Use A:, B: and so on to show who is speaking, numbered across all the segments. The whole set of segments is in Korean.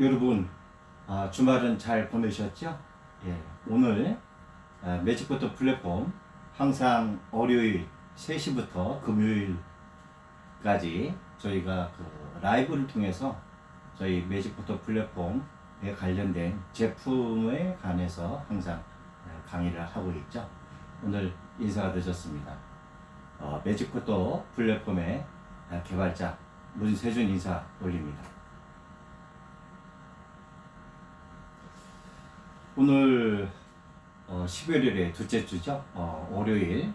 A: 여러분, 주말은 잘 보내셨죠? 예, 오늘 매직포터 플랫폼 항상 월요일 3시부터 금요일까지 저희가 라이브를 통해서 저희 매직포터 플랫폼에 관련된 제품에 관해서 항상 강의를 하고 있죠. 오늘 인사가 늦었습니다. 매직포터 플랫폼의 개발자 문세준 인사 올립니다. 오늘 11월의 둘째 주죠. 월요일.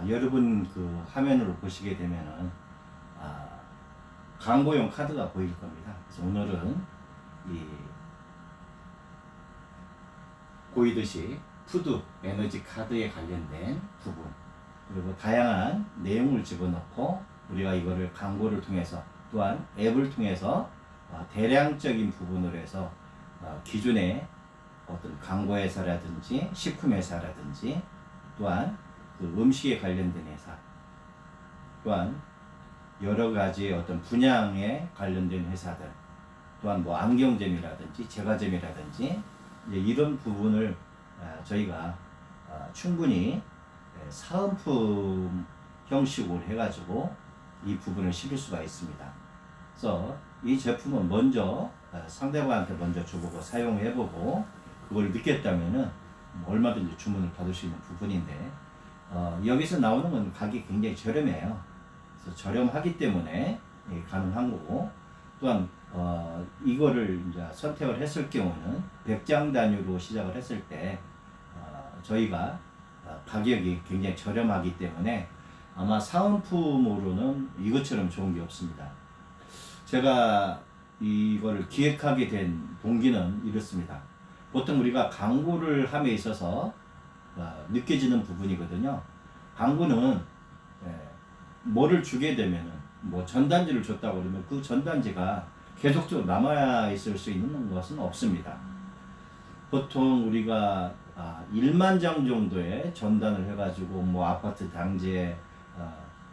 A: 여러분 화면으로 보시게 되면은 광고용 카드가 보일 겁니다. 그래서 오늘은 보이듯이 푸드 에너지 카드에 관련된 부분, 그리고 다양한 내용을 집어넣고 우리가 이거를 광고를 통해서, 또한 앱을 통해서 대량적인 부분으로 해서 기존의 어떤 광고회사라든지 식품회사라든지, 또한 음식에 관련된 회사, 또한 여러가지 어떤 분양에 관련된 회사들, 또한 안경점이라든지 제과점이라든지 이런 부분을 저희가 충분히 사은품 형식으로 해가지고 이 부분을 실을 수가 있습니다. 그래서 이 제품은 먼저 상대방한테 먼저 줘보고 사용해보고 그걸 느꼈다면은 얼마든지 주문을 받을 수 있는 부분인데, 여기서 나오는 건 가격이 굉장히 저렴해요. 그래서 저렴하기 때문에 가능한 거고, 또한 이거를 이제 선택을 했을 경우는 100장 단위로 시작을 했을 때 저희가 가격이 굉장히 저렴하기 때문에 아마 사은품으로는 이것처럼 좋은 게 없습니다. 제가 이거를 기획하게 된 동기는 이렇습니다. 보통 우리가 광고를 함에 있어서 느껴지는 부분이거든요. 광고는 뭐를 주게 되면은 전단지를 줬다고 그러면 그 전단지가 계속적으로 남아 있을 수 있는 것은 없습니다. 보통 우리가 1만 장 정도의 전단을 해가지고 아파트 단지에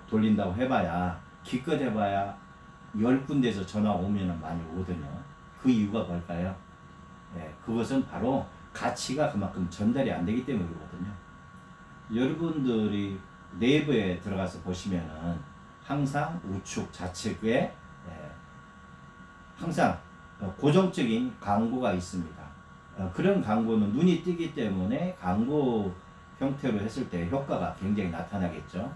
A: 돌린다고 해봐야, 기껏 해봐야 10군데에서 전화 오면 많이 오거든요. 그 이유가 뭘까요? 그것은 바로 가치가 그만큼 전달이 안 되기 때문이거든요. 여러분들이 네이버에 들어가서 보시면은 항상 우측 좌측에 항상 고정적인 광고가 있습니다. 그런 광고는 눈이 띄기 때문에 광고 형태로 했을 때 효과가 굉장히 나타나겠죠.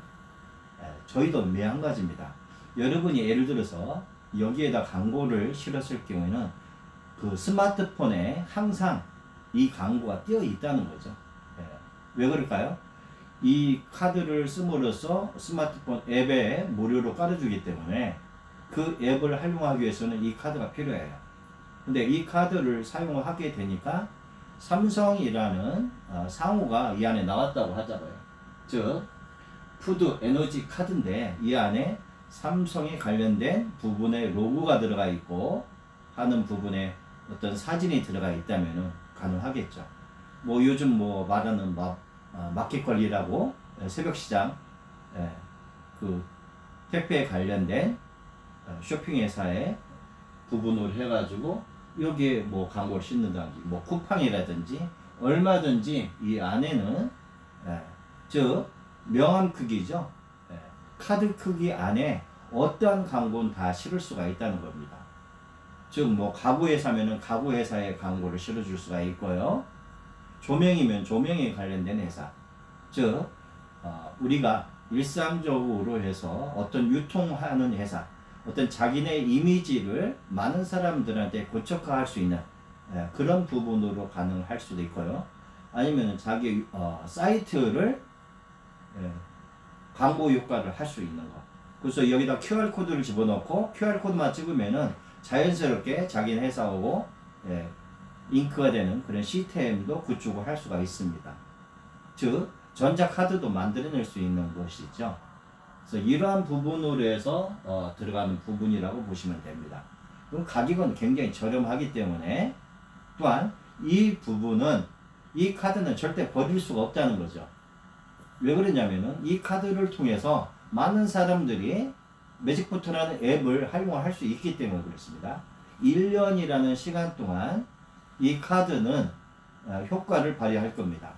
A: 저희도 매한가지입니다. 여러분이 예를 들어서 여기에다 광고를 실었을 경우에는 그 스마트폰에 항상 이 광고가 띄어 있다는 거죠. 왜 그럴까요? 이 카드를 씀으로써 스마트폰 앱에 무료로 깔아주기 때문에 그 앱을 활용하기 위해서는 이 카드가 필요해요. 근데 이 카드를 사용을 하게 되니까 삼성이라는 상호가 이 안에 나왔다고 하잖아요. 즉 푸드 에너지 카드인데 이 안에 삼성에 관련된 부분에 로고가 들어가 있고 하는 부분에 어떤 사진이 들어가 있다면 가능하겠죠. 요즘 말하는 마켓컬리라고 새벽시장 그 택배에 관련된 쇼핑회사의 부분으로 해가지고 여기에 광고를 싣는다든지 쿠팡이라든지 얼마든지 이 안에는 즉 명함 크기죠. 카드 크기 안에 어떠한 광고는 다 실을 수가 있다는 겁니다. 즉 가구회사면은 가구회사의 광고를 실어줄 수가 있고요. 조명이면 조명에 관련된 회사, 즉 우리가 일상적으로 해서 어떤 유통하는 회사, 어떤 자기네 이미지를 많은 사람들한테 고착화할 수 있는 그런 부분으로 가능할 수도 있고요. 아니면 자기 사이트를 광고 효과를 할 수 있는 거. 그래서 여기다 QR코드를 집어넣고 QR코드만 찍으면은 자연스럽게 자기네 회사하고 링크가 되는 그런 시스템도 구축을 할 수가 있습니다. 즉 전자카드도 만들어낼 수 있는 것이죠. 그래서 이러한 부분으로 해서 들어가는 부분이라고 보시면 됩니다. 그럼 가격은 굉장히 저렴하기 때문에, 또한 이 부분은, 이 카드는 절대 버릴 수가 없다는 거죠. 왜 그러냐면은 이 카드를 통해서 많은 사람들이 매직포터라는 앱을 활용할 수 있기 때문에 그렇습니다. 1년이라는 시간 동안 이 카드는 효과를 발휘할 겁니다.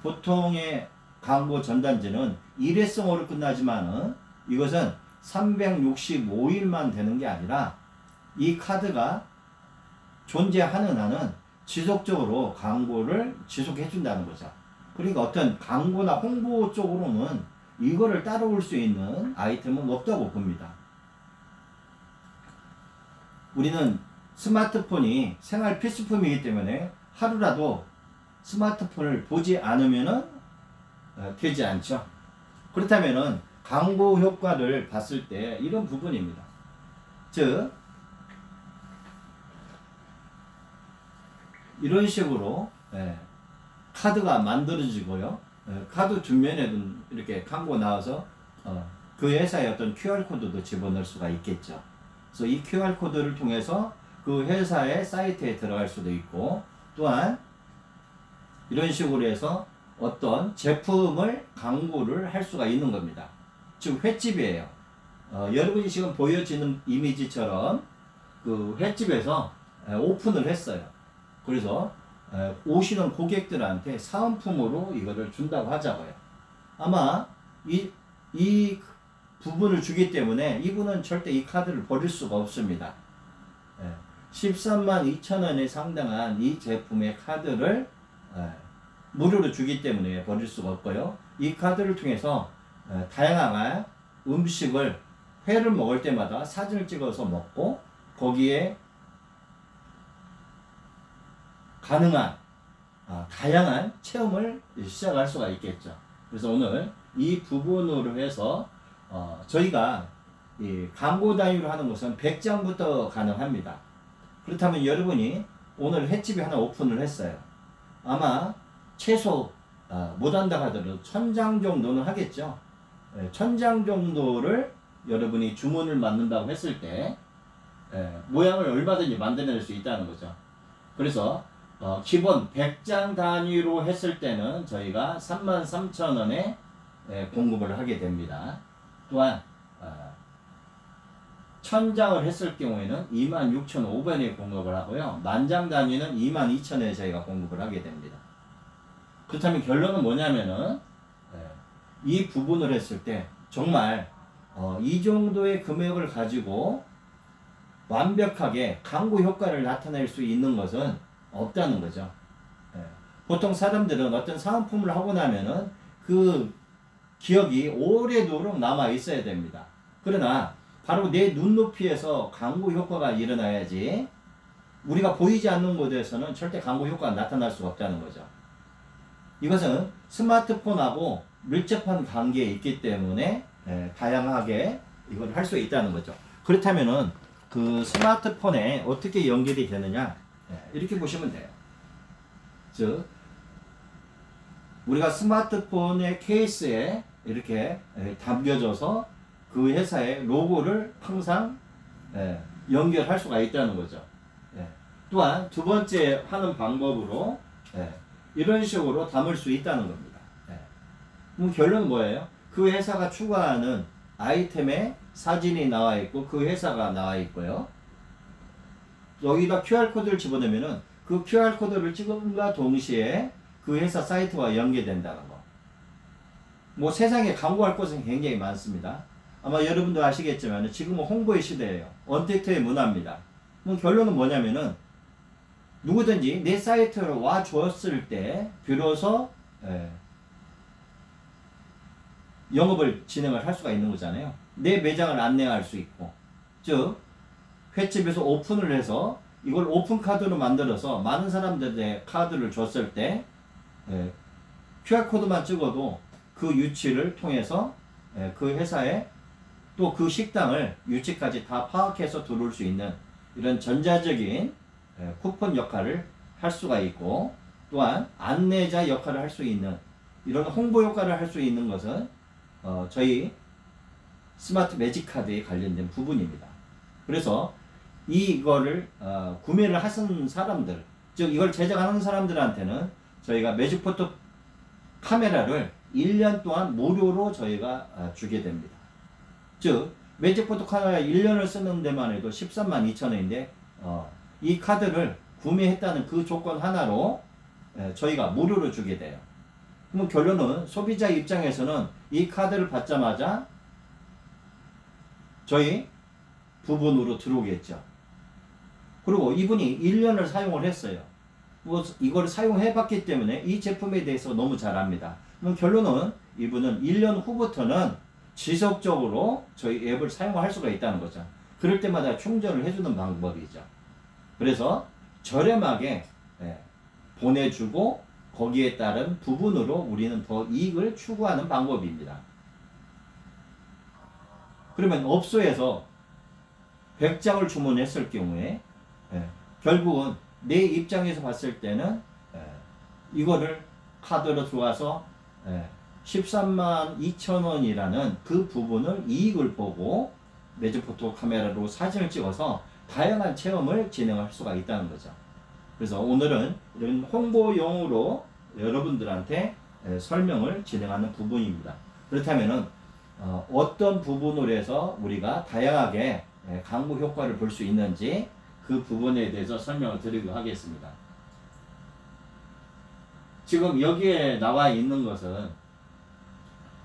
A: 보통의 광고 전단지는 일회성으로 끝나지만은 이것은 365일만 되는 게 아니라 이 카드가 존재하는 한은 지속적으로 광고를 지속해 준다는 거죠. 그러니까 어떤 광고나 홍보 쪽으로는 이거를 따라올 수 있는 아이템은 없다고 봅니다. 우리는 스마트폰이 생활 필수품이기 때문에 하루라도 스마트폰을 보지 않으면 되지 않죠. 그렇다면 광고 효과를 봤을 때 이런 부분입니다. 즉 이런 식으로 카드가 만들어지고요. 카드 뒷면에도 이렇게 광고 나와서 그 회사의 어떤 QR코드도 집어넣을 수가 있겠죠. 그래서 이 QR코드를 통해서 그 회사의 사이트에 들어갈 수도 있고, 또한 이런 식으로 해서 어떤 제품을 광고를 할 수가 있는 겁니다. 즉 횟집이에요. 여러분이 지금 보여지는 이미지처럼 그 횟집에서 오픈을 했어요. 그래서 오시는 고객들한테 사은품으로 이거를 준다고 하자고요. 아마 이 부분을 주기 때문에 이분은 절대 이 카드를 버릴 수가 없습니다. 13만 2천 원에 상당한 이 제품의 카드를 무료로 주기 때문에 버릴 수가 없고요. 이 카드를 통해서 다양한 음식을 회를 먹을 때마다 사진을 찍어서 먹고 거기에 가능한 다양한 체험을 시작할 수가 있겠죠. 그래서 오늘 이 부분으로 해서 저희가 이 광고 단위로 하는 것은 100장부터 가능합니다. 그렇다면 여러분이 오늘 횟집이 하나 오픈을 했어요. 아마 최소 못한다 하더라도 1000장 정도는 하겠죠. 1000장 정도를 여러분이 주문을 만든다고 했을 때 모양을 얼마든지 만들어낼 수 있다는 거죠. 그래서 기본 100장 단위로 했을 때는 저희가 33,000원에 공급을 하게 됩니다. 또한 1000장을 했을 경우에는 26,500원에 공급을 하고요. 만장 단위는 22,000원에 저희가 공급을 하게 됩니다. 그렇다면 결론은 뭐냐면은 이 부분을 했을 때 정말 이 정도의 금액을 가지고 완벽하게 광고 효과를 나타낼 수 있는 것은 없다는 거죠. 보통 사람들은 어떤 사은품을 하고 나면은 그 기억이 오래도록 남아 있어야 됩니다. 그러나 바로 내 눈높이에서 광고 효과가 일어나야지 우리가 보이지 않는 곳에서는 절대 광고 효과가 나타날 수가 없다는 거죠. 이것은 스마트폰하고 밀접한 관계에 있기 때문에 다양하게 이걸 할 수 있다는 거죠. 그렇다면은 그 스마트폰에 어떻게 연결이 되느냐, 이렇게 보시면 돼요. 즉 우리가 스마트폰의 케이스에 이렇게 담겨져서 그 회사의 로고를 항상 연결할 수가 있다는 거죠. 또한 두 번째 하는 방법으로 이런 식으로 담을 수 있다는 겁니다. 그럼 결론은 뭐예요? 그 회사가 추구하는 아이템에 사진이 나와 있고 그 회사가 나와 있고요. 여기다 QR코드를 집어넣으면은 그 QR코드를 찍음과 동시에 그 회사 사이트와 연계된다는 거. 뭐 세상에 광고할 곳은 굉장히 많습니다. 아마 여러분도 아시겠지만 지금은 홍보의 시대예요. 언택트의 문화입니다. 그럼 결론은 뭐냐면은 누구든지 내 사이트로 와 줬을 때 비로소 영업을 진행을 할 수가 있는 거잖아요. 내 매장을 안내할 수 있고, 즉 횟집에서 오픈을 해서 이걸 오픈 카드로 만들어서 많은 사람들의 카드를 줬을 때 QR코드만 찍어도 그 유치를 통해서 그 회사에 또 그 식당을 유치까지 다 파악해서 들어올 수 있는 이런 전자적인 쿠폰 역할을 할 수가 있고, 또한 안내자 역할을 할 수 있는 이런 홍보 효과를 할 수 있는 것은 저희 스마트 매직 카드에 관련된 부분입니다. 그래서 이거를 구매를 하신 사람들, 즉 이걸 제작하는 사람들한테는 저희가 매직 포토 카메라를 1년 동안 무료로 저희가 주게 됩니다. 즉 매직 포토 카메라 1년을 쓰는 데만 해도 132,000원인데 이 카드를 구매했다는 그 조건 하나로 저희가 무료로 주게 돼요. 그럼 결론은 소비자 입장에서는 이 카드를 받자마자 저희 부분으로 들어오겠죠. 그리고 이분이 1년을 사용을 했어요. 뭐 이걸 사용해 봤기 때문에 이 제품에 대해서 너무 잘 압니다. 그럼 결론은 이분은 1년 후부터는 지속적으로 저희 앱을 사용할 수가 있다는 거죠. 그럴 때마다 충전을 해주는 방법이죠. 그래서 저렴하게 보내주고 거기에 따른 부분으로 우리는 더 이익을 추구하는 방법입니다. 그러면 업소에서 100장을 주문했을 경우에 결국은 내 입장에서 봤을 때는 이거를 카드로 들어와서 13만 2천 원이라는 그 부분을 이익을 보고 매직포토 카메라로 사진을 찍어서 다양한 체험을 진행할 수가 있다는 거죠. 그래서 오늘은 이런 홍보용으로 여러분들한테 설명을 진행하는 부분입니다. 그렇다면은 어떤 부분으로 해서 우리가 다양하게 광고 효과를 볼 수 있는지 그 부분에 대해서 설명을 드리도록 하겠습니다. 지금 여기에 나와 있는 것은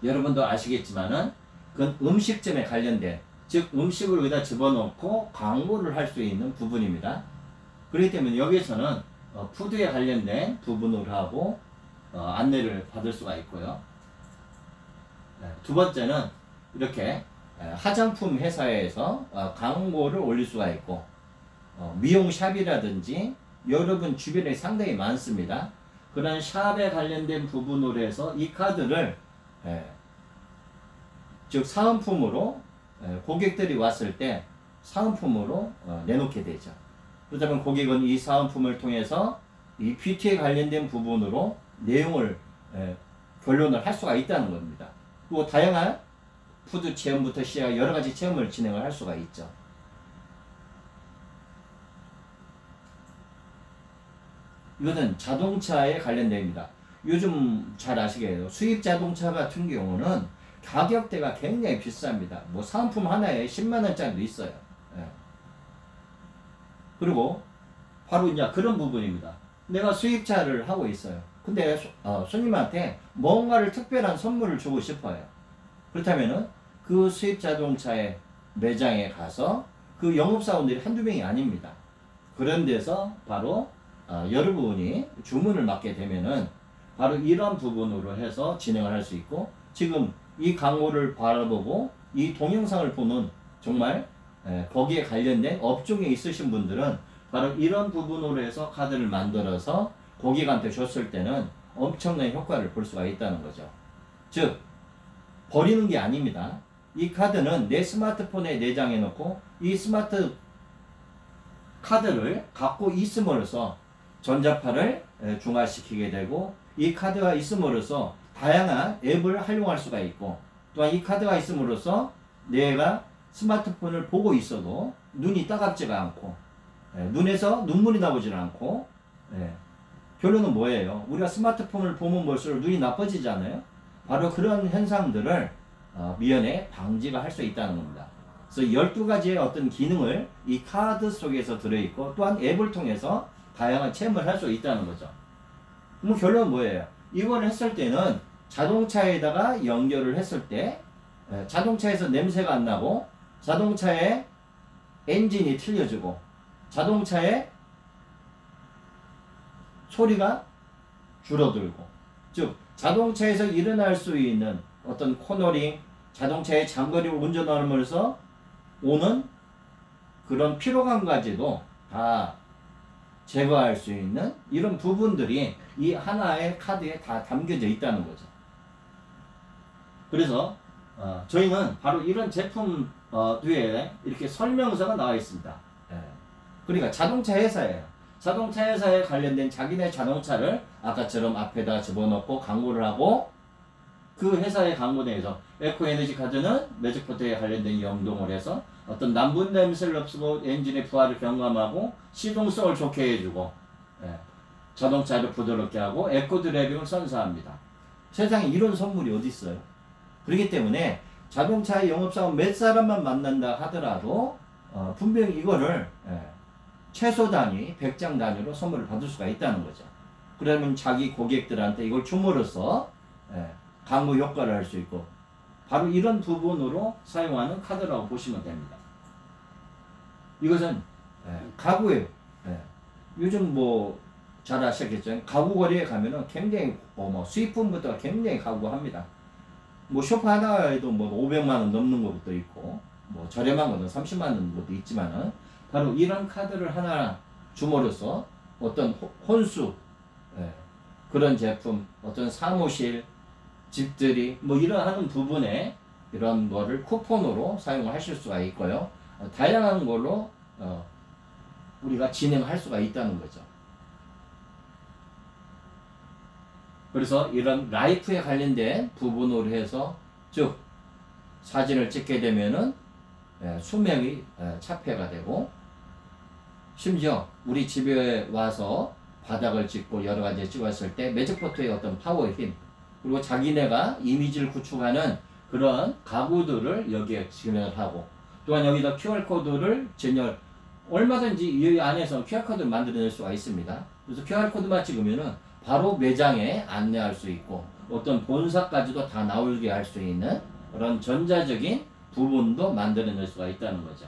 A: 여러분도 아시겠지만은 그건 음식점에 관련된, 즉 음식을 여기다 집어넣고 광고를 할 수 있는 부분입니다. 그렇기 때문에 여기서는 푸드에 관련된 부분으로 하고 안내를 받을 수가 있고요. 두 번째는 이렇게 화장품 회사에서 광고를 올릴 수가 있고, 미용샵이라든지 여러분 주변에 상당히 많습니다. 그런 샵에 관련된 부분으로 해서 이 카드를 즉 사은품으로 고객들이 왔을 때 사은품으로 내놓게 되죠. 그렇다면 고객은 이 사은품을 통해서 이 뷰티에 관련된 부분으로 내용을 결론을 할 수가 있다는 겁니다. 그리고 다양한 푸드 체험부터 시작 여러 가지 체험을 진행을 할 수가 있죠. 이거는 자동차에 관련됩니다. 요즘 잘 아시겠죠? 수입 자동차 같은 경우는 가격대가 굉장히 비쌉니다. 뭐 사은품 하나에 10만 원짜리도 있어요. 그리고 바로 이제 그런 부분입니다. 내가 수입차를 하고 있어요. 근데 손님한테 뭔가를 특별한 선물을 주고 싶어요. 그렇다면은 그 수입 자동차의 매장에 가서 그 영업사원들이 한두 명이 아닙니다. 그런 데서 바로 여러분이 주문을 맡게 되면은 바로 이런 부분으로 해서 진행을 할 수 있고, 지금 이 광고를 바라보고 이 동영상을 보는 정말 거기에 관련된 업종에 있으신 분들은 바로 이런 부분으로 해서 카드를 만들어서 고객한테 줬을 때는 엄청난 효과를 볼 수가 있다는 거죠. 즉 버리는 게 아닙니다. 이 카드는 내 스마트폰에 내장해 놓고 이 스마트 카드를 갖고 있음으로써 전자파를 중화시키게 되고, 이 카드가 있음으로써 다양한 앱을 활용할 수가 있고, 또한 이 카드가 있음으로써 내가 스마트폰을 보고 있어도 눈이 따갑지가 않고 눈에서 눈물이 나오질 않고, 결론은 뭐예요? 우리가 스마트폰을 보면 볼수록 눈이 나빠지잖아요. 바로 그런 현상들을 미연에 방지가 할 수 있다는 겁니다. 그래서 12가지의 어떤 기능을 이 카드 속에서 들어있고, 또한 앱을 통해서 다양한 체험을 할 수 있다는 거죠. 그럼 결론은 뭐예요? 이걸 했을 때는 자동차에다가 연결을 했을 때 자동차에서 냄새가 안 나고, 자동차의 엔진이 틀려지고, 자동차의 소리가 줄어들고, 즉 자동차에서 일어날 수 있는 어떤 코너링, 자동차의 장거리 운전하면서 오는 그런 피로감까지도 다 제거할 수 있는 이런 부분들이 이 하나의 카드에 다 담겨져 있다는 거죠. 그래서 저희는 바로 이런 제품 뒤에 이렇게 설명서가 나와 있습니다. 그러니까 자동차 회사예요. 자동차 회사에 관련된 자기네 자동차를 아까처럼 앞에다 집어넣고 광고를 하고, 그 회사의 광고 내에서 에코에너지 카드는 매직포트에 관련된 연동을 해서 어떤 남분 냄새를 없애고 엔진의 부하를 경감하고 시동성을 좋게 해주고, 자동차를 부드럽게 하고 에코 드라이빙을 선사합니다. 세상에 이런 선물이 어디 있어요? 그렇기 때문에 자동차의 영업사원 몇 사람만 만난다 하더라도 분명히 이거를 최소 단위 100장 단위로 선물을 받을 수가 있다는 거죠. 그러면 자기 고객들한테 이걸 줌으로써 광고 효과를 할 수 있고 바로 이런 부분으로 사용하는 카드라고 보시면 됩니다. 이것은 가구예요. 요즘 뭐 잘 아시겠죠? 가구 거리에 가면은 굉장히 뭐 수입품부터 굉장히 가구합니다. 뭐 쇼파 하나에도 뭐 500만 원 넘는 것도 있고 뭐 저렴한 거는 30만 원 것도 있지만은 바로 이런 카드를 하나 줌으로써 어떤 혼수 그런 제품, 어떤 사무실, 집들이 뭐 이러한 부분에 이런 거를 쿠폰으로 사용을 하실 수가 있고요. 다양한 걸로 우리가 진행할 수가 있다는 거죠. 그래서 이런 라이프에 관련된 부분으로 해서 즉 사진을 찍게 되면은 수명이 차폐가 되고 심지어 우리 집에 와서 바닥을 찍고 여러 가지 찍었을 때 매직포트의 어떤 파워의 힘 그리고 자기네가 이미지를 구축하는 그런 가구들을 여기에 진행을 하고 또한 여기다 QR코드를 얼마든지 이 안에서 QR코드를 만들어낼 수가 있습니다. 그래서 QR코드만 찍으면은 바로 매장에 안내할 수 있고 어떤 본사까지도 다 나오게 할 수 있는 그런 전자적인 부분도 만들어낼 수가 있다는 거죠.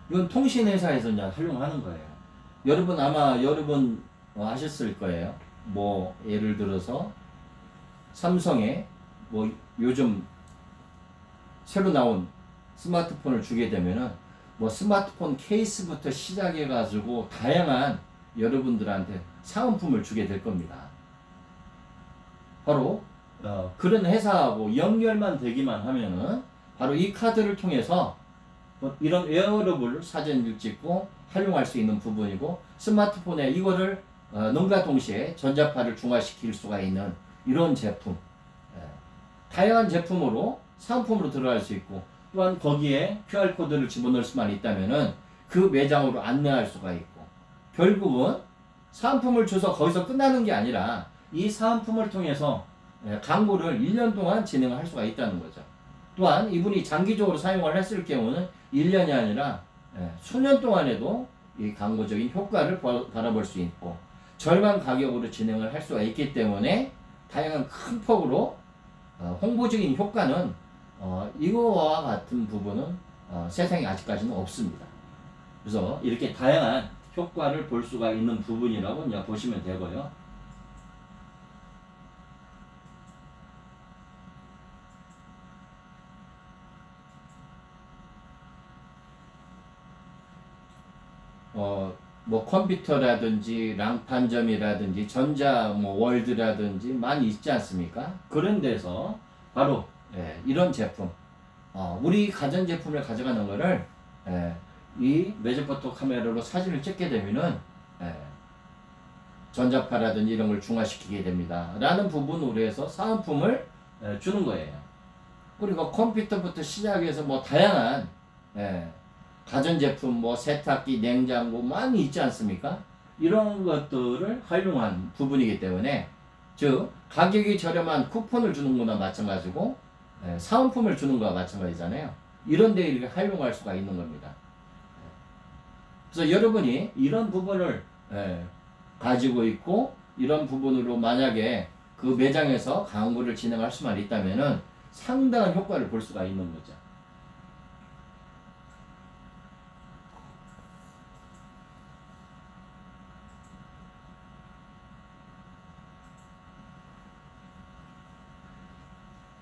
A: 이건 통신회사에서 이제 활용하는 거예요. 여러분 아셨을 거예요. 뭐 예를 들어서 삼성에 뭐 요즘 새로 나온 스마트폰을 주게 되면은 뭐 스마트폰 케이스부터 시작해 가지고 다양한 여러분들한테 사은품을 주게 될 겁니다. 바로 그런 회사하고 연결만 되기만 하면은 바로 이 카드를 통해서 이런 웨어러블 사진을 찍고 활용할 수 있는 부분이고 스마트폰에 이거를 능과 동시에 전자파를 중화시킬 수가 있는 이런 제품 다양한 제품으로 사은품으로 들어갈 수 있고 또한 거기에 QR코드를 집어넣을 수만 있다면은 그 매장으로 안내할 수가 있고 결국은 사은품을 줘서 거기서 끝나는 게 아니라 이 사은품을 통해서 광고를 1년 동안 진행을 할 수가 있다는 거죠. 또한 이분이 장기적으로 사용을 했을 경우는 1년이 아니라 수년 동안에도 이 광고적인 효과를 바라볼 수 있고 저렴한 가격으로 진행을 할 수가 있기 때문에 다양한 큰 폭으로 홍보적인 효과는 이거와 같은 부분은 세상에 아직까지는 없습니다. 그래서 이렇게 다양한 효과를 볼 수가 있는 부분이라고 이제 보시면 되고요. 뭐 컴퓨터라든지 랑판점이라든지 전자 뭐 월드라든지 많이 있지 않습니까? 그런 데서 바로 이런 제품 우리 가전제품을 가져가는 거를 이 매직포토 카메라로 사진을 찍게 되면은 전자파라든지 이런 걸 중화시키게 됩니다. 라는 부분으로 해서 사은품을 주는 거예요. 그리고 컴퓨터부터 시작해서 뭐 다양한 가전제품, 뭐 세탁기, 냉장고 많이 있지 않습니까? 이런 것들을 활용한 부분이기 때문에 즉 가격이 저렴한 쿠폰을 주는 거나 마찬가지고 사은품을 주는 거와 마찬가지잖아요. 이런 데 이렇게 활용할 수가 있는 겁니다. 그래서 여러분이 이런 부분을 가지고 있고 이런 부분으로 만약에 그 매장에서 광고를 진행할 수만 있다면은 상당한 효과를 볼 수가 있는 거죠.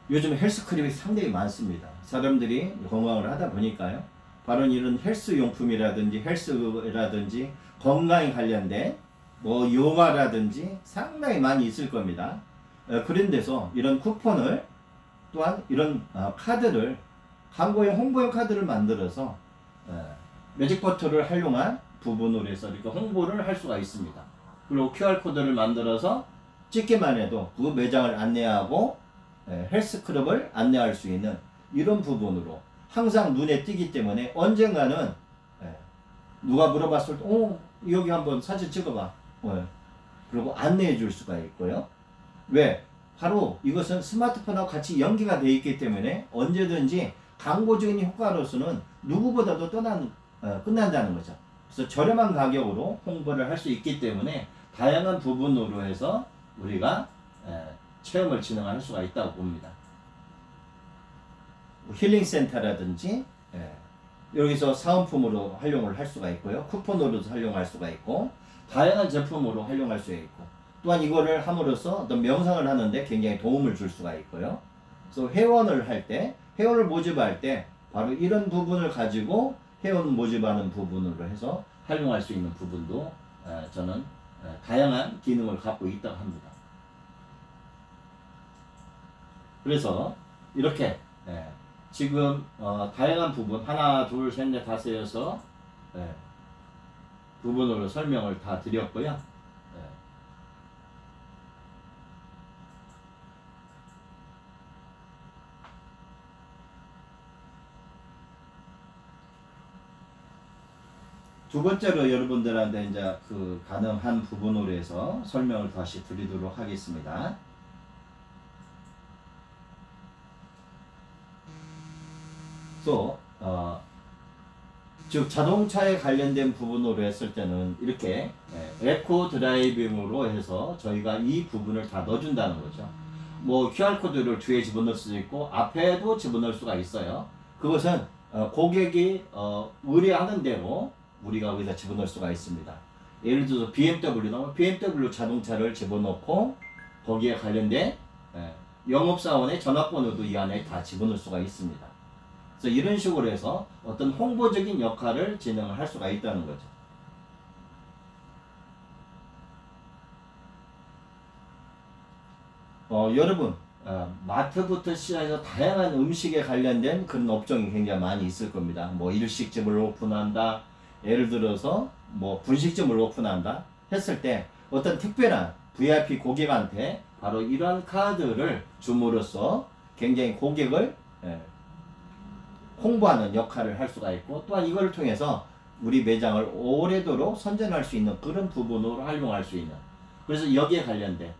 A: 요즘 헬스크림이 상당히 많습니다. 사람들이 건강을 하다 보니까요. 바로 이런 헬스용품이라든지 헬스라든지 건강에 관련된 뭐 요가라든지 상당히 많이 있을 겁니다. 그런 데서 이런 쿠폰을 또한 이런 카드를 광고용 홍보용 카드를 만들어서 매직버터를 활용한 부분으로 해서 이렇게 홍보를 할 수가 있습니다. 그리고 QR코드를 만들어서 찍기만 해도 그 매장을 안내하고 헬스클럽을 안내할 수 있는 이런 부분으로 항상 눈에 띄기 때문에 언젠가는 누가 물어봤을 때 여기 한번 사진 찍어봐 그리고 안내해 줄 수가 있고요. 왜? 바로 이것은 스마트폰하고 같이 연계가 되어 있기 때문에 언제든지 광고적인 효과로서는 누구보다도 끝난다는 거죠. 그래서 저렴한 가격으로 홍보를 할 수 있기 때문에 다양한 부분으로 해서 우리가 체험을 진행할 수가 있다고 봅니다. 힐링센터라든지 여기서 사은품으로 활용을 할 수가 있고요. 쿠폰으로도 활용할 수가 있고 다양한 제품으로 활용할 수 있고 또한 이거를 함으로써 어떤 명상을 하는데 굉장히 도움을 줄 수가 있고요. 그래서 회원을 모집할 때 바로 이런 부분을 가지고 회원 모집하는 부분으로 해서 활용할 수 있는 부분도 저는 다양한 기능을 갖고 있다고 합니다. 그래서 이렇게 지금 다양한 부분 하나 둘 셋 넷 다섯 여섯 부분으로 설명을 다 드렸고요. 두 번째로 여러분들한테 이제 그 가능한 부분으로 해서 설명을 다시 드리도록 하겠습니다. 또 즉 자동차에 관련된 부분으로 했을 때는 이렇게 에코 드라이빙으로 해서 저희가 이 부분을 다 넣어준다는 거죠. 뭐 QR코드를 뒤에 집어넣을 수도 있고 앞에도 집어넣을 수가 있어요. 그것은 고객이 의뢰하는 대로 우리가 거기다 집어넣을 수가 있습니다. 예를 들어서 BMW 자동차를 집어넣고 거기에 관련된 영업사원의 전화번호도 이 안에 다 집어넣을 수가 있습니다. 그래서 이런 식으로 해서 어떤 홍보적인 역할을 진행을 할 수가 있다는 거죠. 여러분 마트부터 시작해서 다양한 음식에 관련된 그런 업종이 굉장히 많이 있을 겁니다. 뭐 일식집을 오픈한다, 예를 들어서 뭐 분식점을 오픈한다 했을 때 어떤 특별한 VIP 고객한테 바로 이러한 카드를 줌으로써 굉장히 고객을 홍보하는 역할을 할 수가 있고 또한 이걸 통해서 우리 매장을 오래도록 선전할 수 있는 그런 부분으로 활용할 수 있는, 그래서 여기에 관련된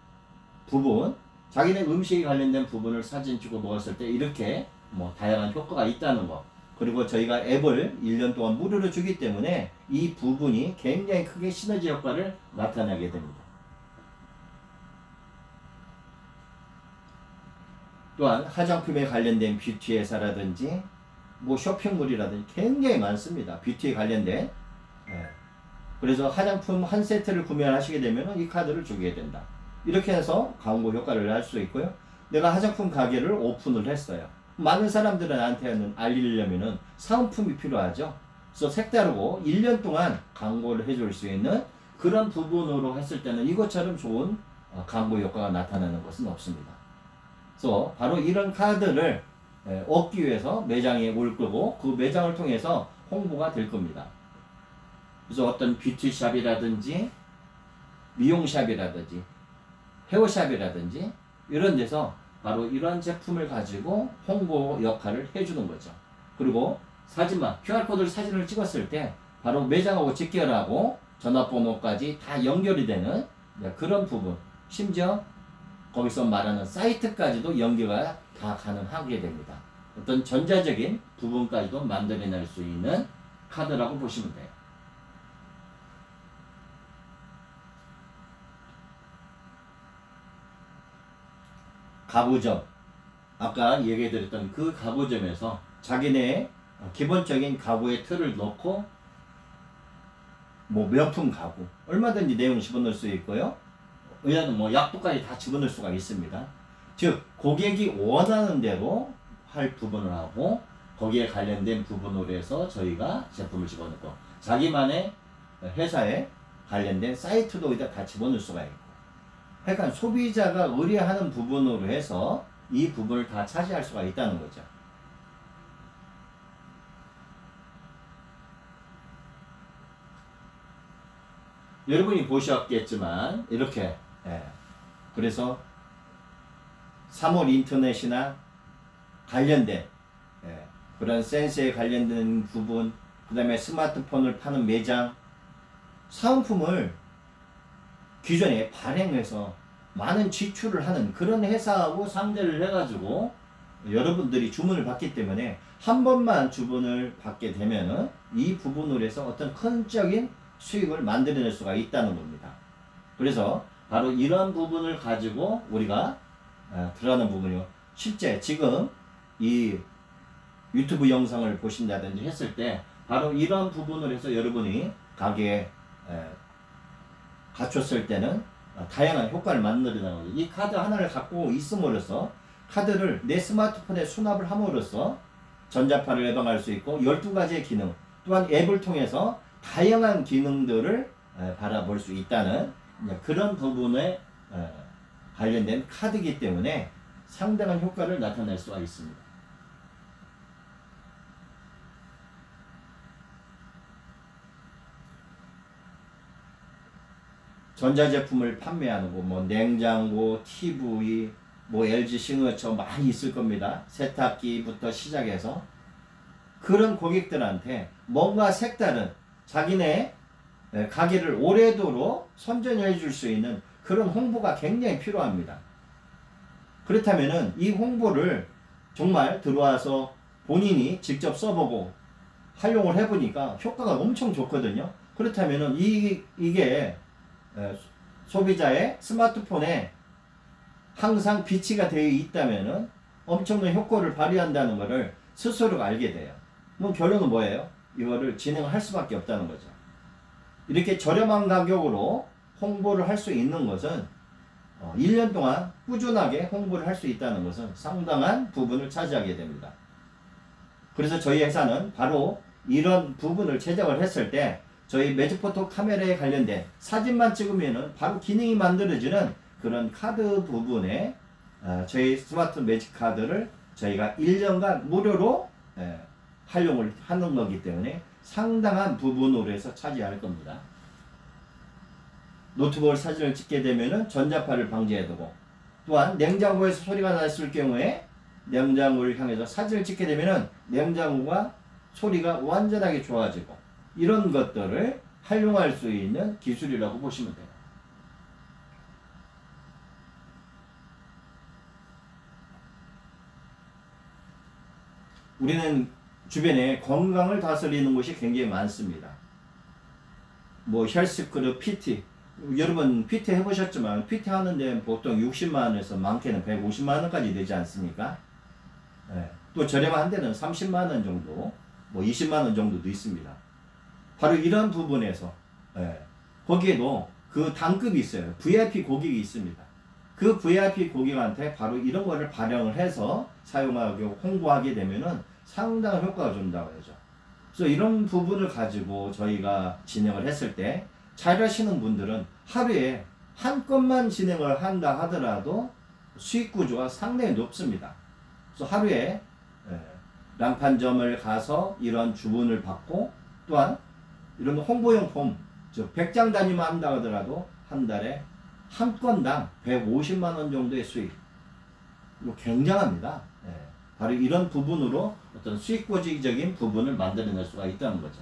A: 부분, 자기네 음식에 관련된 부분을 사진 찍고 먹었을 때 이렇게 뭐 다양한 효과가 있다는 거, 그리고 저희가 앱을 1년 동안 무료로 주기 때문에 이 부분이 굉장히 크게 시너지 효과를 나타내게 됩니다. 또한 화장품에 관련된 뷰티 회사라든지 뭐 쇼핑몰이라든지 굉장히 많습니다. 뷰티에 관련된. 그래서 화장품 한 세트를 구매하시게 되면 이 카드를 주게 된다. 이렇게 해서 광고 효과를 할 수 있고요. 내가 화장품 가게를 오픈을 했어요. 많은 사람들한테는 알리려면 사은품이 필요하죠. 그래서 색다르고 1년 동안 광고를 해줄 수 있는 그런 부분으로 했을 때는 이것처럼 좋은 광고 효과가 나타나는 것은 없습니다. 그래서 바로 이런 카드를 얻기 위해서 매장에 올 거고 그 매장을 통해서 홍보가 될 겁니다. 그래서 어떤 뷰티샵이라든지 미용샵이라든지 헤어샵이라든지 이런 데서 바로 이러한 제품을 가지고 홍보 역할을 해주는 거죠. 그리고 QR코드를 사진을 찍었을 때 바로 매장하고 직결하고 전화번호까지 다 연결이 되는 그런 부분, 심지어 거기서 말하는 사이트까지도 연계가 다 가능하게 됩니다. 어떤 전자적인 부분까지도 만들어낼 수 있는 카드라고 보시면 돼요. 가구점, 아까 얘기해드렸던 그 가구점에서 자기네 기본적인 가구의 틀을 넣고 뭐 명품 가구 얼마든지 내용 집어넣을 수 있고요. 의자는 뭐 약부까지 다 집어넣을 수가 있습니다. 즉 고객이 원하는 대로 할 부분을 하고 거기에 관련된 부분으로 해서 저희가 제품을 집어넣고 자기만의 회사에 관련된 사이트도 여기다 다 집어넣을 수가 있고, 그러니까 소비자가 의뢰하는 부분으로 해서 이 부분을 다 차지할 수가 있다는 거죠. 여러분이 보셨겠지만 이렇게 그래서 3월 인터넷이나 관련된 그런 센스에 관련된 부분, 그 다음에 스마트폰을 파는 매장, 사은품을 기존에 발행해서 많은 지출을 하는 그런 회사하고 상대를 해가지고 여러분들이 주문을 받기 때문에 한 번만 주문을 받게 되면은 이 부분으로 해서 어떤 큰적인 수익을 만들어낼 수가 있다는 겁니다. 그래서 바로 이런 부분을 가지고 우리가 들어가는 부분이요. 실제 지금 이 유튜브 영상을 보신다든지 했을 때 바로 이런 부분을 해서 여러분이 가게에 갖췄을 때는 다양한 효과를 만들어내는 거죠. 이 카드 하나를 갖고 있음으로써 카드를 내 스마트폰에 수납을 함으로써 전자파를 예방할 수 있고 12가지의 기능 또한 앱을 통해서 다양한 기능들을 바라볼 수 있다는 그런 부분에 관련된 카드이기 때문에 상당한 효과를 나타낼 수가 있습니다. 전자제품을 판매하는 거, 뭐 냉장고, TV, 뭐 LG 시그너처 많이 있을 겁니다. 세탁기부터 시작해서 그런 고객들한테 뭔가 색다른 자기네 가게를 오래도록 선전해 줄 수 있는 그런 홍보가 굉장히 필요합니다. 그렇다면은 이 홍보를 정말 들어와서 본인이 직접 써보고 활용을 해보니까 효과가 엄청 좋거든요. 그렇다면은 이게 소비자의 스마트폰에 항상 비치가 되어 있다면은 엄청난 효과를 발휘한다는 것을 스스로가 알게 돼요. 그럼 결론은 뭐예요? 이거를 진행할 수밖에 없다는 거죠. 이렇게 저렴한 가격으로 홍보를 할 수 있는 것은 1년 동안 꾸준하게 홍보를 할 수 있다는 것은 상당한 부분을 차지하게 됩니다. 그래서 저희 회사는 바로 이런 부분을 제작을 했을 때 저희 매직포토 카메라에 관련된 사진만 찍으면은 바로 기능이 만들어지는 그런 카드 부분에 저희 스마트 매직 카드를 저희가 1년간 무료로 활용을 하는 거기 때문에 상당한 부분으로 해서 차지할 겁니다. 노트북 사진을 찍게 되면은 전자파를 방지해두고 또한 냉장고에서 소리가 났을 경우에 냉장고를 향해서 사진을 찍게 되면은 냉장고가 소리가 완전하게 좋아지고 이런 것들을 활용할 수 있는 기술이라고 보시면 돼요. 우리는 주변에 건강을 다스리는 곳이 굉장히 많습니다. 뭐 헬스클럽, PT. 여러분 PT 해보셨지만 PT 하는데 보통 60만원에서 많게는 150만원까지 되지 않습니까? 또 저렴한 데는 30만원 정도, 뭐 20만원 정도도 있습니다. 바로 이런 부분에서 거기에도 그 단급이 있어요. VIP 고객이 있습니다. 그 VIP 고객한테 바로 이런 거를 발행을 해서 사용하고 홍보하게 되면은 상당한 효과가 준다고 하죠. 그래서 이런 부분을 가지고 저희가 진행을 했을 때 잘하시는 분들은 하루에 한 건만 진행을 한다 하더라도 수익 구조가 상당히 높습니다. 그래서 하루에 랑판점을 가서 이런 주문을 받고 또한 이런 홍보용 폼, 즉 100장 단위만 한다 하더라도 한 달에 한 건당 150만원 정도의 수익. 이거 굉장합니다. 바로 이런 부분으로 어떤 수익고지적인 부분을 만들어낼 수가 있다는 거죠.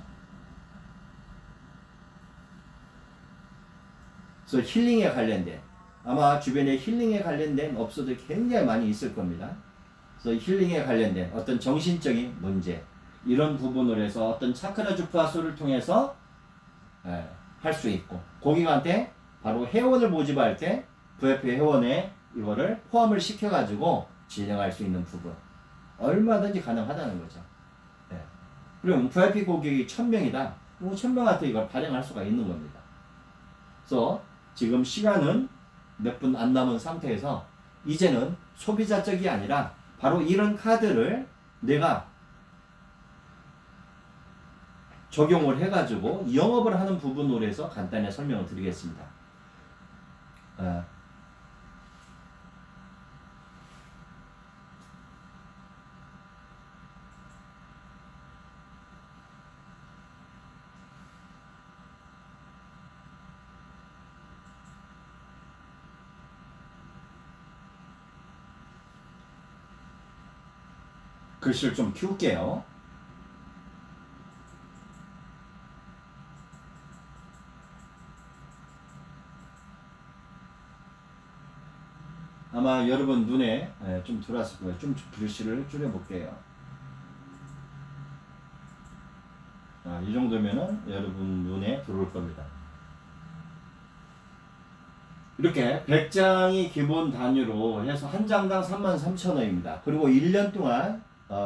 A: 그래서 힐링에 관련된 아마 주변에 힐링에 관련된 업소들 굉장히 많이 있을 겁니다. 그래서 힐링에 관련된 어떤 정신적인 문제 이런 부분을 해서 어떤 차크라 주파수를 통해서 할 수 있고 고객한테 바로 회원을 모집할 때 VIP 회원에 이거를 포함을 시켜가지고 진행할 수 있는 부분 얼마든지 가능하다는 거죠. 그럼 VIP 고객이 1000명이다. 1000명한테 이걸 발행할 수가 있는 겁니다. 그래서 지금 시간은 몇 분 안 남은 상태에서 이제는 소비자 쪽이 아니라 바로 이런 카드를 내가 적용을 해가지고 영업을 하는 부분으로 해서 간단히 설명을 드리겠습니다. 글씨를 좀 키울게요. 아마 여러분 눈에 좀 들어왔을 거예요. 좀 글씨를 줄여볼게요. 이 정도면은 여러분 눈에 들어올 겁니다. 이렇게 100장이 기본 단위로 해서 한 장당 33,000원입니다. 그리고 1년 동안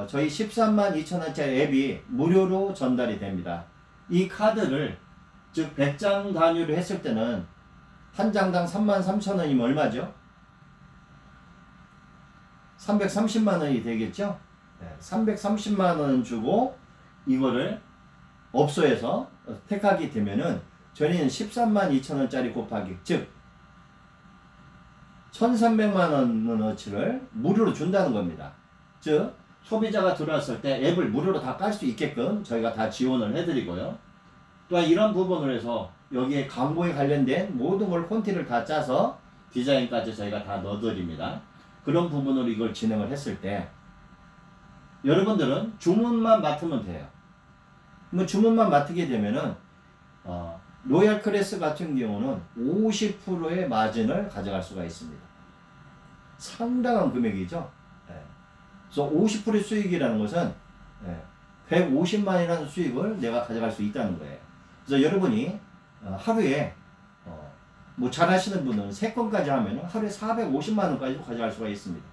A: 저희 132,000원짜리 앱이 무료로 전달이 됩니다. 이 카드를 즉 100장 단위로 했을 때는 한 장당 33,000원이면 얼마죠? 330만 원이 되겠죠? 330만 원 주고 이거를 업소에서 택하게 되면은 저희는 132,000원짜리 곱하기 즉 1,300만 원어치를 무료로 준다는 겁니다. 즉 소비자가 들어왔을 때 앱을 무료로 다 깔 수 있게끔 저희가 다 지원을 해드리고요. 또한 이런 부분을 해서 여기에 광고에 관련된 모든 걸 콘티를 다 짜서 디자인까지 저희가 다 넣어드립니다. 그런 부분으로 이걸 진행을 했을 때 여러분들은 주문만 맡으면 돼요. 뭐 주문만 맡게 되면은 로얄 클래스 같은 경우는 50%의 마진을 가져갈 수가 있습니다. 상당한 금액이죠. 그래서 50%의 수익이라는 것은 150만이라는 수익을 내가 가져갈 수 있다는 거예요. 그래서 여러분이 하루에 뭐 잘하시는 분은 3건까지 하면 하루에 450만 원까지도 가져갈 수가 있습니다.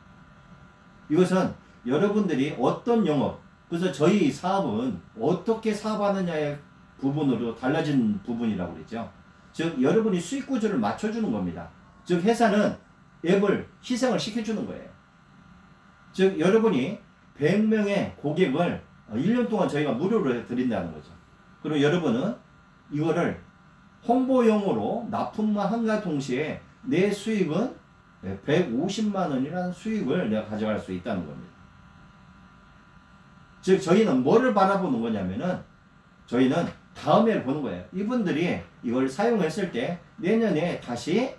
A: 이것은 여러분들이 어떤 영업, 그래서 저희 사업은 어떻게 사업하느냐의 부분으로 달라진 부분이라고 그랬죠. 즉 여러분이 수익 구조를 맞춰주는 겁니다. 즉 회사는 앱을 희생을 시켜주는 거예요. 즉 여러분이 100명의 고객을 1년 동안 저희가 무료로 드린다는 거죠. 그리고 여러분은 이거를 홍보용으로 납품만 한과 동시에 내 수익은 150만 원이라는 수익을 내가 가져갈 수 있다는 겁니다. 즉 저희는 뭐를 바라보는 거냐면은 저희는 다음해를 보는 거예요. 이분들이 이걸 사용했을 때 내년에 다시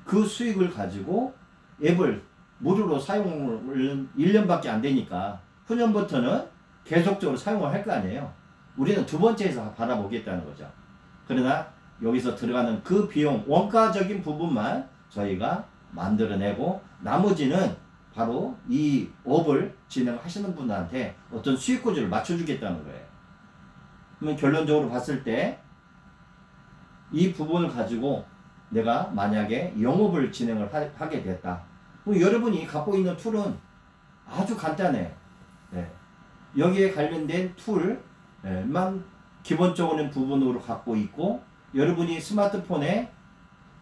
A: 그 수익을 가지고 앱을 무료로 사용을 1년밖에 안 되니까 후년부터는 계속적으로 사용을 할 거 아니에요. 우리는 두 번째에서 바라보겠다는 거죠. 그러나 여기서 들어가는 그 비용 원가적인 부분만 저희가 만들어내고 나머지는 바로 이 업을 진행하시는 분들한테 어떤 수익 구조를 맞춰주겠다는 거예요. 그러면 결론적으로 봤을 때 이 부분을 가지고 내가 만약에 영업을 진행을 하게 됐다. 그럼 여러분이 갖고 있는 툴은 아주 간단해요. 여기에 관련된 툴만 기본적인 부분으로 갖고 있고 여러분이 스마트폰에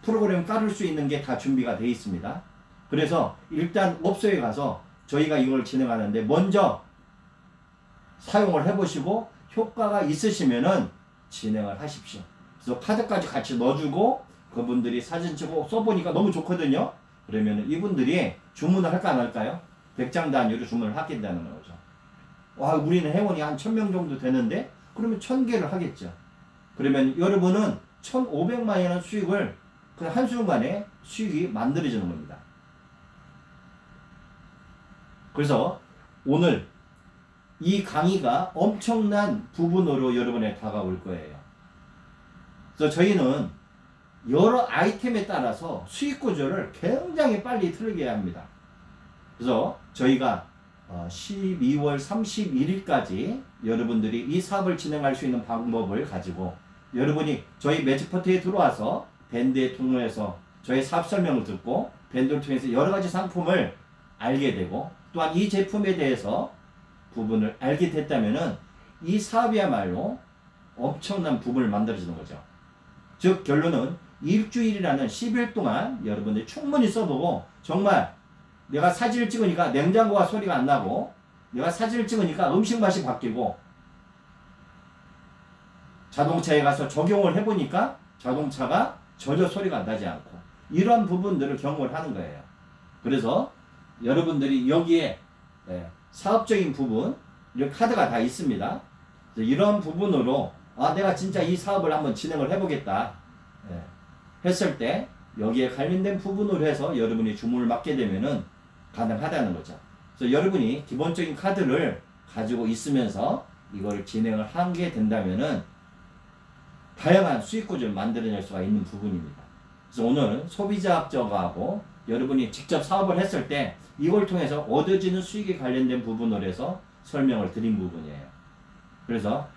A: 프로그램 깔을 수 있는 게 다 준비가 되어 있습니다. 그래서 일단 업소에 가서 저희가 이걸 진행하는데 먼저 사용을 해보시고 효과가 있으시면은 진행을 하십시오. 그래서 카드까지 같이 넣어주고 그분들이 사진 찍고 써보니까 너무 좋거든요. 그러면 이분들이 주문을 할까 안 할까요? 100장 단위로 주문을 하게 된다는 거죠. 와, 우리는 회원이 한 1000명 정도 되는데 그러면 1000개를 하겠죠. 그러면 여러분은 1500만이라는 수익을 그 한순간에 수익이 만들어지는 겁니다. 그래서 오늘 이 강의가 엄청난 부분으로 여러분에 다가올 거예요. 그래서 저희는 여러 아이템에 따라서 수익 구조를 굉장히 빨리 틀게 합니다. 그래서 저희가 12월 31일까지 여러분들이 이 사업을 진행할 수 있는 방법을 가지고 여러분이 저희 매직포트에 들어와서 밴드에 통로해서 저희 사업 설명을 듣고 밴드를 통해서 여러 가지 상품을 알게 되고 또한 이 제품에 대해서 부분을 알게 됐다면은 이 사업이야말로 엄청난 부분을 만들어지는 거죠. 즉 결론은 일주일이라는 10일 동안 여러분들이 충분히 써보고 정말 내가 사진을 찍으니까 냉장고가 소리가 안 나고 내가 사진을 찍으니까 음식 맛이 바뀌고 자동차에 가서 적용을 해보니까 자동차가 전혀 소리가 나지 않고 이런 부분들을 경험을 하는 거예요. 그래서 여러분들이 여기에 사업적인 부분 이런 카드가 다 있습니다. 이런 부분으로 내가 진짜 이 사업을 한번 진행을 해보겠다 했을 때 여기에 관련된 부분으로 해서 여러분이 주문을 맡게 되면은 가능하다는 거죠. 그래서 여러분이 기본적인 카드를 가지고 있으면서 이걸 진행을 하게 된다면은 다양한 수익 구조를 만들어낼 수가 있는 부분입니다. 그래서 오늘 소비자학적하고 여러분이 직접 사업을 했을 때 이걸 통해서 얻어지는 수익에 관련된 부분으로 해서 설명을 드린 부분이에요. 그래서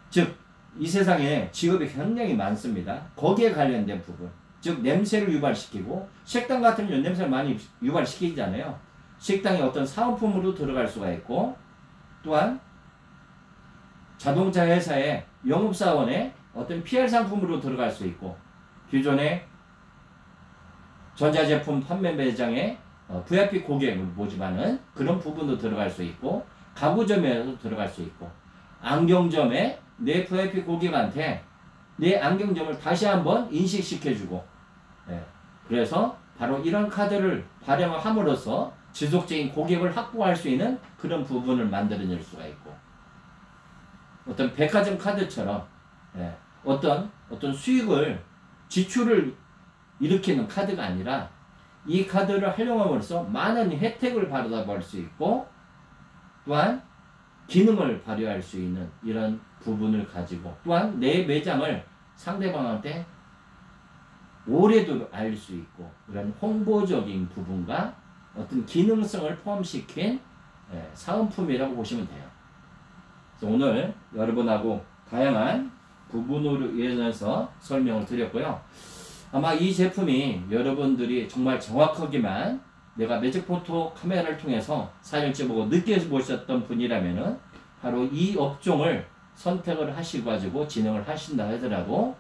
A: 즉 이 세상에 직업이 굉장히 많습니다. 거기에 관련된 부분, 즉 냄새를 유발시키고, 식당 같은 경우는 냄새를 많이 유발시키잖아요. 식당이 어떤 사은품으로 들어갈 수가 있고, 또한 자동차 회사의 영업사원의 어떤 PR 상품으로 들어갈 수 있고, 기존의 전자제품 판매 매장에 VIP 고객을 모집하는 그런 부분도 들어갈 수 있고, 가구점에도 들어갈 수 있고, 안경점에 내 VIP 고객한테 내 안경점을 다시 한번 인식시켜주고, 그래서 바로 이런 카드를 발행을 함으로써 지속적인 고객을 확보할 수 있는 그런 부분을 만들어낼 수가 있고, 어떤 백화점 카드처럼 어떤 수익을 지출을 일으키는 카드가 아니라 이 카드를 활용함으로써 많은 혜택을 받아볼 수 있고, 또한 기능을 발휘할 수 있는 이런 부분을 가지고, 또한 내 매장을 상대방한테 오래도록 알릴 수 있고, 이런 홍보적인 부분과 어떤 기능성을 포함시킨 사은품이라고 보시면 돼요. 그래서 오늘 여러분하고 다양한 부분으로 인해서 설명을 드렸고요. 아마 이 제품이 여러분들이 정말 정확하게만 내가 매직포토 카메라를 통해서 사진을 찍어보고 느껴보셨던 분이라면은 바로 이 업종을 선택을 하시고 진행을 하신다 하더라도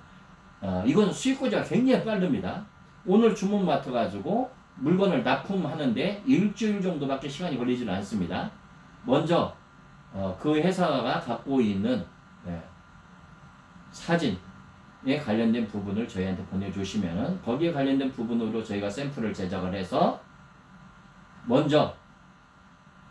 A: 이건 수익 구조가 굉장히 빠릅니다. 오늘 주문 맡아가지고 물건을 납품하는데 일주일 정도밖에 시간이 걸리지는 않습니다. 먼저 그 회사가 갖고 있는 사진에 관련된 부분을 저희한테 보내주시면은 거기에 관련된 부분으로 저희가 샘플을 제작을 해서 먼저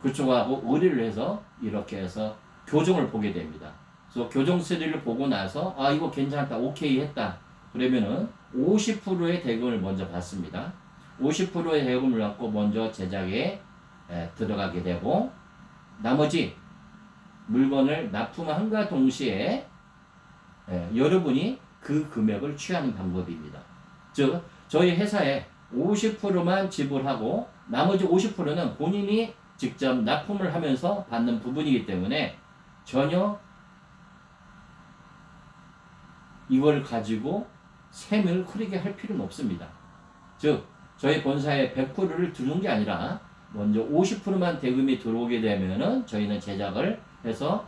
A: 그쪽하고 의뢰를 해서 이렇게 해서 교정을 보게 됩니다. 그래서 교정 3D를 보고 나서 이거 괜찮다, 오케이 했다 그러면은 50%의 대금을 먼저 받습니다. 50%의 대금을 받고 먼저 제작에 들어가게 되고, 나머지 물건을 납품함과 동시에 여러분이 그 금액을 취하는 방법입니다. 즉 저희 회사에 50%만 지불하고 나머지 50%는 본인이 직접 납품을 하면서 받는 부분이기 때문에 전혀 이걸 가지고 셈을 크게 할 필요는 없습니다. 즉 저희 본사에 100%를 두는 게 아니라 먼저 50%만 대금이 들어오게 되면은 저희는 제작을 해서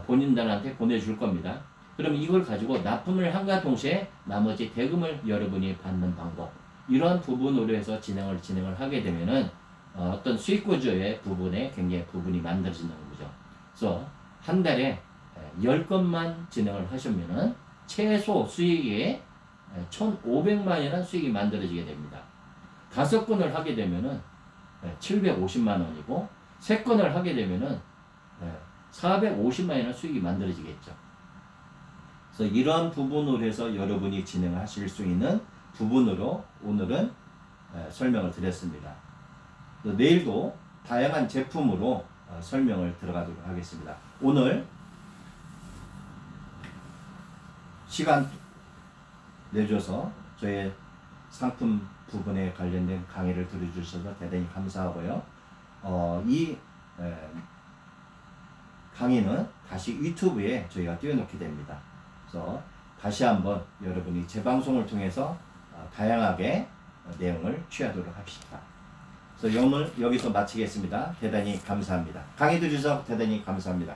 A: 본인들한테 보내줄 겁니다. 그럼 이걸 가지고 납품을 함과 동시에 나머지 대금을 여러분이 받는 방법, 이러한 부분으로 해서 진행을 하게 되면은 어떤 수익 구조의 부분에 굉장히 부분이 만들어지는 거죠. 그래서 한 달에 10건만 진행을 하시면은 최소 수익이 1,500만이라는 수익이 만들어지게 됩니다. 5건을 하게 되면은 750만 원이고, 3건을 하게 되면은 450만이라는 수익이 만들어지겠죠. 그래서 이러한 부분으로 해서 여러분이 진행하실 수 있는 부분으로 오늘은 설명을 드렸습니다. 내일도 다양한 제품으로 설명을 들어가도록 하겠습니다. 오늘 시간 내줘서 저의 상품 부분에 관련된 강의를 들어주셔서 대단히 감사하고요. 이 강의는 다시 유튜브에 저희가 띄워놓게 됩니다. 그래서 다시 한번 여러분이 재방송을 통해서 다양하게 내용을 취하도록 합시다. 그래서 오늘 여기서 마치겠습니다. 대단히 감사합니다. 강의 들으셔서 대단히 감사합니다.